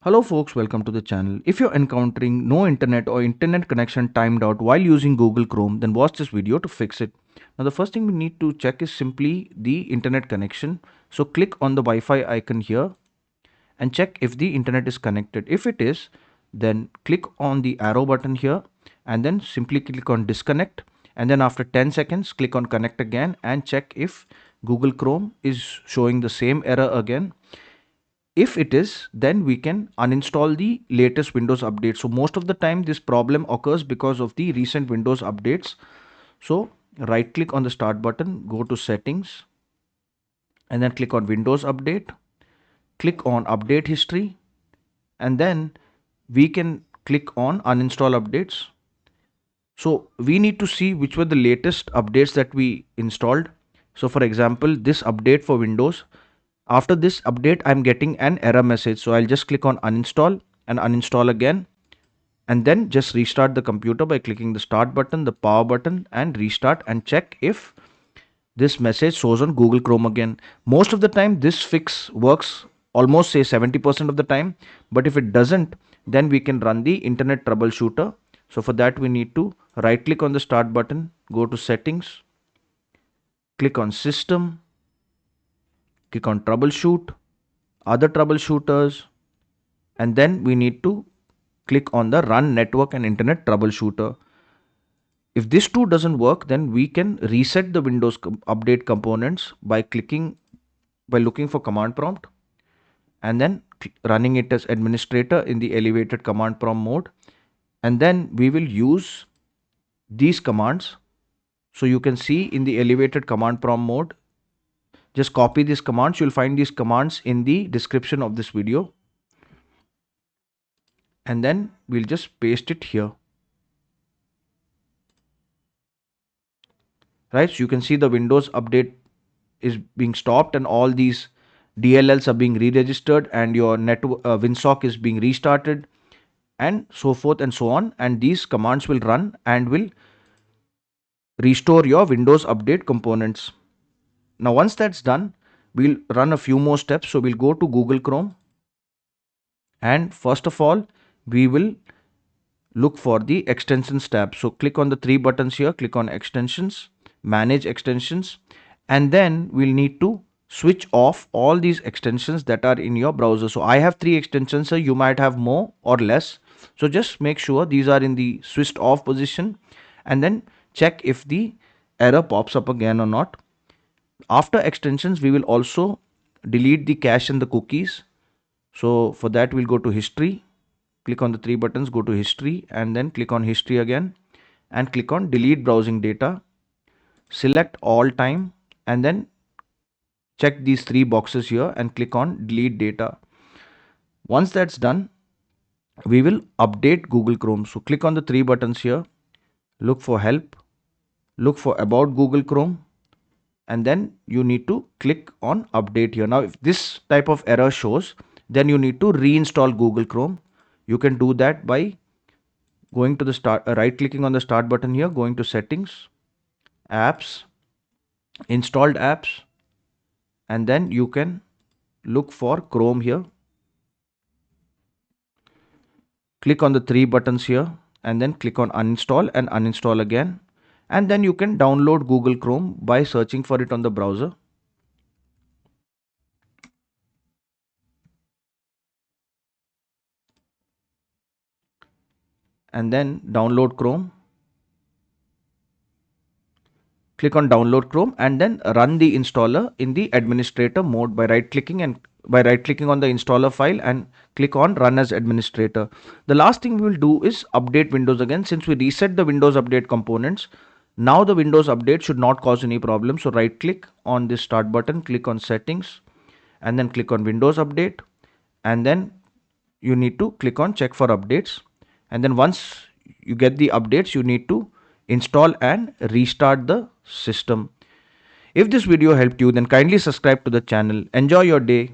Hello folks, welcome to the channel. If you're encountering no internet or internet connection timed out while using Google Chrome, then watch this video to fix it. Now the first thing we need to check is simply the internet connection. So click on the Wi-Fi icon here and check if the internet is connected. If it is, then click on the arrow button here and then simply click on disconnect, and then after 10 seconds click on connect again and check if Google Chrome is showing the same error again. If it is, then we can uninstall the latest Windows update. So most of the time this problem occurs because of the recent Windows updates. So right click on the start button, go to settings and then click on Windows update, click on update history, and then we can click on uninstall updates. So we need to see which were the latest updates that we installed. So for example, this update for Windows, after this update I'm getting an error message, so I'll just click on uninstall and uninstall again, and then just restart the computer by clicking the start button, the power button, and restart, and check if this message shows on Google Chrome again. Most of the time this fix works, almost say 70% of the time, but if it doesn't, then we can run the internet troubleshooter. So for that we need to right click on the start button, go to settings, click on system, click on troubleshoot, other troubleshooters, and then we need to click on the run network and internet troubleshooter. If this too doesn't work, then we can reset the Windows update components by looking for command prompt and then running it as administrator in the elevated command prompt mode, and then we will use these commands. So you can see in the elevated command prompt mode, just copy these commands. You'll find these commands in the description of this video, and then we'll just paste it here. Right, so you can see the Windows update is being stopped and all these DLLs are being re-registered and your WinSock is being restarted and so forth and so on, and these commands will run and will restore your Windows update components. Now once that's done, we'll run a few more steps. So we'll go to Google Chrome, and first of all we will look for the extensions tab. So click on the three buttons here, click on extensions, manage extensions, and then we'll need to switch off all these extensions that are in your browser. So I have 3 extensions, so you might have more or less. So just make sure these are in the switched off position and then check if the error pops up again or not. After extensions, we will also delete the cache and the cookies. So for that we'll go to history, click on the 3 buttons, go to history, and then click on history again and click on delete browsing data, select all time, and then check these 3 boxes here and click on delete data. Once that's done, we will update Google Chrome. So click on the 3 buttons here, look for help, look for about Google Chrome, and then you need to click on update here. Now if this type of error shows, then you need to reinstall Google Chrome. You can do that by going to the right clicking on the start button here, going to settings, apps, installed apps, and then you can look for Chrome here. Click on the 3 buttons here and then click on uninstall and uninstall again. And then you can download Google Chrome by searching for it on the browser. And then download Chrome. Click on download Chrome and then run the installer in the administrator mode by right clicking on the installer file and click on run as administrator. The last thing we will do is update Windows again. Since we reset the Windows update components, now the Windows update should not cause any problem. So right click on this start button, click on settings, and then click on Windows update, and then you need to click on check for updates, and then once you get the updates, you need to install and restart the system. If this video helped you, then kindly subscribe to the channel. Enjoy your day.